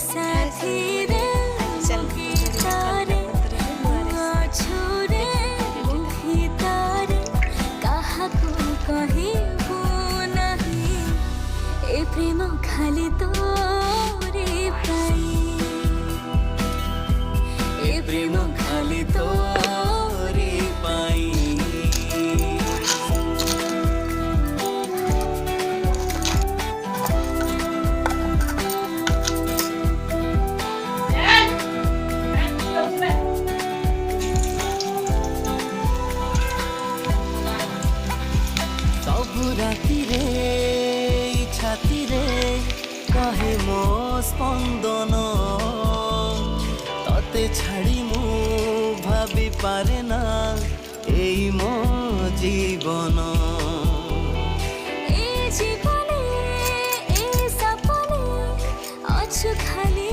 साथी रे गीतारे छोरे गीतारे काहाको कहिबो नाही ए प्रेम खाली तोरे पाई ए प्रेम खाली तोरे पाई রাতিরে ছাতিরে কহে মো স্পন্দন ততে ছাড়ি মু ভাবি পারে না এই মো জীবন এই জীবনে এই সপনে অଛୁ খালি